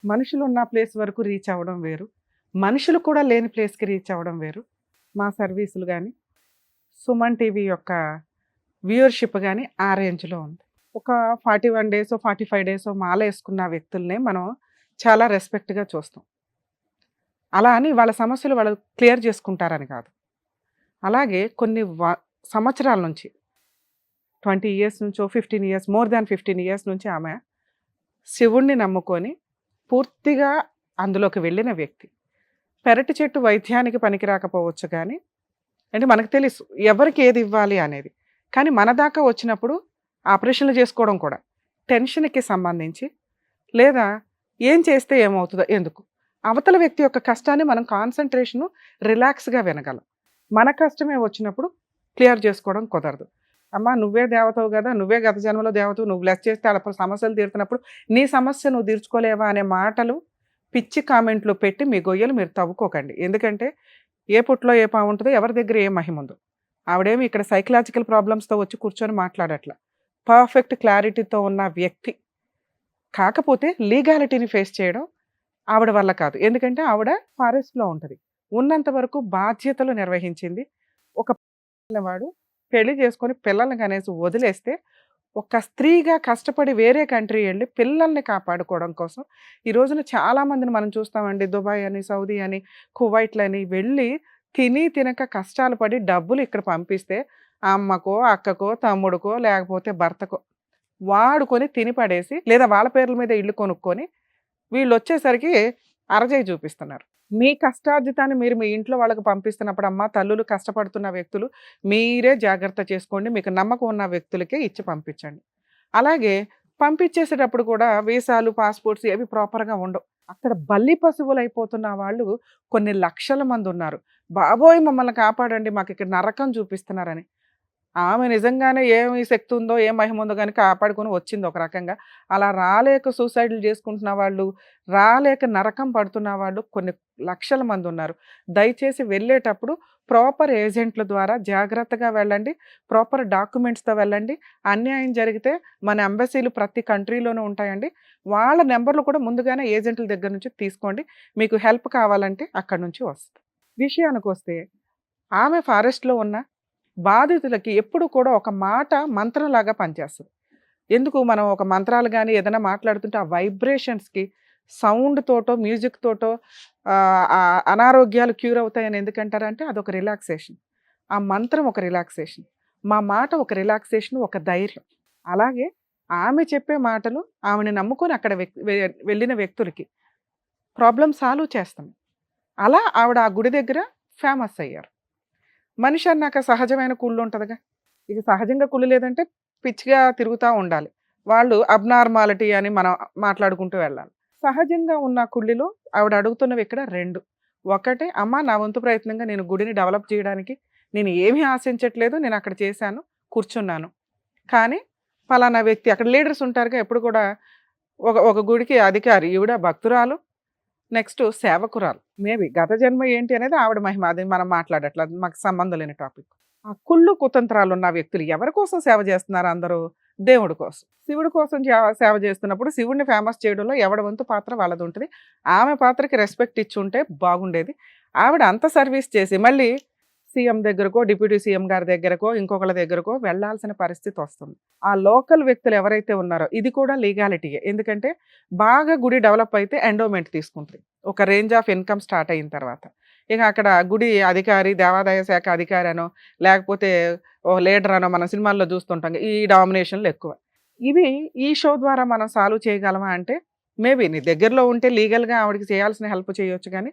మనుషులు ఉన్న ప్లేస్ వరకు రీచ్ అవ్వడం వేరు. మనుషులు కూడా లేని ప్లేస్‌కి రీచ్ అవ్వడం వేరు. మా సర్వీసులు గాని, సుమన్ టీవీ యొక్క వ్యూవర్‌షిప్ గాని ఆ రేంజ్‌లో ఉంది. ఒక 41 డేసో, 45 డేసో మాలేసుకున్న వ్యక్తుల్నే మనం చాలా రెస్పెక్ట్‌గా చూస్తాం. అలా అని వాళ్ళ సమస్యలు వాళ్ళు క్లియర్ చేసుకుంటారని కాదు. అలాగే కొన్ని సంవత్సరాల నుంచి 20 ఇయర్స్ నుంచో, 15 ఇయర్స్, మోర్ థాన్ 15 ఇయర్స్ నుంచి ఆమె శివుడిని నమ్ముకొని పూర్తిగా అందులోకి వెళ్ళిన వ్యక్తి. పెరటి చెట్టు వైద్యానికి పనికి రాకపోవచ్చు గానీ, అంటే మనకు తెలుసు ఎవరికి ఏది ఇవ్వాలి అనేది. కానీ మన దాకా వచ్చినప్పుడు ఆపరేషన్‌లు చేసుకోవడం కూడా టెన్షన్‌కి సంబంధించి లేదా ఏం చేస్తే ఏమవుతదో ఎందుకు? అవతల వ్యక్తి యొక్క కష్టాన్ని మనం కాన్సంట్రేషను రిలాక్స్‌గా వినగలం. మన కష్టమే వచ్చినప్పుడు క్లియర్ చేసుకోవడం కుదరదు. అమ్మా నువ్వే దేవతవు గదా! నువ్వే గత జన్మలో దేవతవు. నువ్వు బ్లెస్ చేస్తే అప్పుడు సమస్యలు తీరుతున్నప్పుడు నీ సమస్య నువ్వు తీర్చుకోలేవా అనే మాటలు పిచ్చి కామెంట్లు పెట్టి మీ గొయ్యలు మీరు తవ్వుకోకండి. ఎందుకంటే ఏ పుట్టలో ఏ పాము ఉంటదో, ఎవరి దగ్గర ఏ మహిముందో. ఆవిడేమి ఇక్కడ సైకలాజికల్ ప్రాబ్లమ్స్‌తో వచ్చి కూర్చొని మాట్లాడట్ల. పర్ఫెక్ట్ క్లారిటీతో ఉన్న వ్యక్తి. కాకపోతే లీగాలిటీని ఫేస్ చేయడం ఆవిడ వల్ల కాదు. ఎందుకంటే ఆవిడ ఫారెస్ట్‌లో ఉంటది. ఉన్నంత వరకు బాధ్యతలు నిర్వహించింది. ఒక పిల్లవాడు పెళ్లి చేసుకొని పిల్లల్ని కనేసి వదిలేస్తే, ఒక స్త్రీగా కష్టపడి వేరే కంట్రీ ఎళ్లి పిల్లల్ని కాపాడుకోవడం కోసం ఈ రోజున చాలామందిని మనం చూస్తామండి. దుబాయ్ అని, సౌదీ అని, కువైట్‌లని వెళ్ళి తిని తినక కష్టాలు పడి డబ్బులు ఇక్కడ పంపిస్తే అమ్మకో, అక్కకో, తమ్ముడికో లేకపోతే భర్తకో వాడుకొని తిని పడేసి లేదా వాళ్ళ పేర్ల మీద ఇల్లు కొనుక్కొని వీళ్ళొచ్చేసరికి అరచేయి చూపిస్తున్నారు. మీ కష్టార్జితాన్ని మీరు మీ ఇంట్లో వాళ్ళకి పంపిస్తున్నప్పుడు అమ్మ తల్లులు కష్టపడుతున్న వ్యక్తులు మీరే జాగ్రత్త చేసుకోండి. మీకు నమ్మకం ఉన్న వ్యక్తులకే ఇచ్చి పంపించండి. అలాగే పంపించేసేటప్పుడు కూడా వీసాలు, పాస్‌పోర్ట్స్ ఏవి ప్రాపర్‌గా ఉండవు. అక్కడ బల్లి పశువులైపోతున్న వాళ్ళు కొన్ని లక్షల మందున్నారు. బాబోయ్! మమ్మల్ని కాపాడండి మాకిక్కడ నరకం చూపిస్తున్నారని. ఆమె నిజంగానే ఏమి శక్తి ఉందో, ఏ మహిమ ఉందో గాని కాపాడుకొని వచ్చింది ఒక రకంగా. అలా రాలేక సూసైడ్‌లు చేసుకుంటున్న వాళ్ళు, రాలేక నరకం పడుతున్న వాళ్ళు కొన్ని లక్షల మందున్నారు. దయచేసి వెళ్ళేటప్పుడు ప్రాపర్ ఏజెంట్ల ద్వారా జాగ్రత్తగా వెళ్ళండి. ప్రాపర్ డాక్యుమెంట్స్‌తో వెళ్ళండి. అన్యాయం జరిగితే మన ఎంబసీలు ప్రతి కంట్రీలోనూ ఉంటాయండి. వాళ్ళ నంబర్‌లు కూడా ముందుగానే ఏజెంట్ల దగ్గర నుంచి తీసుకోండి. మీకు హెల్ప్ కావాలంటే అక్కడి నుంచి వస్తది. విషయానికొస్తే ఆమె ఫారెస్ట్‌లో ఉన్న బాధితులకి ఎప్పుడు కూడా ఒక మాట మంత్రంలాగా పనిచేస్తది. ఎందుకు మనం ఒక మంత్రాలు గాని, ఏదైనా మాట్లాడుతుంటే ఆ వైబ్రేషన్స్‌కి సౌండ్ తోటో, మ్యూజిక్ తోటో అనారోగ్యాలు క్యూర్ అవుతాయని ఎందుకంటారంటే అదొక రిలాక్సేషన్. ఆ మంత్రం ఒక రిలాక్సేషన్. మా మాట ఒక రిలాక్సేషన్, ఒక ధైర్యం. అలాగే ఆమె చెప్పే మాటలు ఆమెని నమ్ముకొని అక్కడ వెళ్ళిన వ్యక్తులకి ప్రాబ్లమ్ సాల్వ్ చేస్తాం. అలా ఆవిడ ఆ గుడి దగ్గర ఫేమస్ అయ్యారు. మనిషి అన్నాక సహజమైన కుళ్ళు ఉంటదిగా. ఇక సహజంగా కుళ్ళు లేదంటే పిచ్చిగా తిరుగుతా ఉండాలి. వాళ్ళు అబ్నార్మాలిటీ అని మనం మాట్లాడుకుంటూ వెళ్ళాలి. సహజంగా ఉన్న కుళ్ళిలో ఆవిడ అడుగుతున్నవి ఇక్కడ 2. ఒకటి అమ్మ నా వంతు ప్రయత్నంగా నేను గుడిని డెవలప్ చేయడానికి నేను ఏమీ ఆశించట్లేదు. నేను అక్కడ చేశాను, కూర్చున్నాను. కానీ పలానా వ్యక్తి అక్కడ లీడర్స్ ఉంటారుగా ఎప్పుడు కూడా ఒక ఒక గుడికి అధికారి. ఈవిడ భక్తురాలు. నెక్స్ట్ సేవకురాలు. మేబీ గత జన్మ ఏంటి అనేది ఆవిడ మహిమ. అది మనం మాట్లాడట్ల. అది మాకు సంబంధం లేని టాపిక్. ఆ కుళ్ళు, కుతంత్రాలున్న వ్యక్తులు ఎవరి కోసం సేవ చేస్తున్నారు అందరూ? దేవుడి కోసం. శివుడి కోసం సేవ చేస్తున్నప్పుడు శివుడిని ఫేమస్ చేయడంలో ఎవడి వంతు పాత్ర వాళ్ళదుంటది. ఆమె పాత్రకి రెస్పెక్ట్ ఇచ్చుంటే బాగుండేది. ఆవిడ అంత సర్వీస్ చేసి మళ్ళీ సీఎం దగ్గరకో, డిప్యూటీ సీఎం గారి దగ్గరకో, ఇంకొకళ్ళ దగ్గరకో వెళ్ళాల్సిన పరిస్థితొస్తుంది. ఆ లోకల్ వ్యక్తులు ఎవరైతే ఉన్నారో ఇది కూడా లీగాలిటీయే. ఎందుకంటే బాగా గుడి డెవలప్ అయితే ఎండోమెంట్ తీసుకుంటది. ఒక రేంజ్ ఆఫ్ ఇన్‌కమ్ స్టార్ట్ అయిన తర్వాత. ఇక అక్కడ గుడి అధికారి, దేవాదాయ శాఖ అధికారనో, లేకపోతే ఓ లీడర్ అనో మనం సినిమాల్లో చూస్తుంటాం. ఈ డామినేషన్‌లు ఎక్కువ. ఇవి ఈ షో ద్వారా మనం సాల్వ్ చేయగలమా అంటే మేబీ నీ దగ్గరలో ఉంటే లీగల్‌గా ఆవిడకి చేయాల్సిన హెల్ప్ చేయొచ్చు గానీ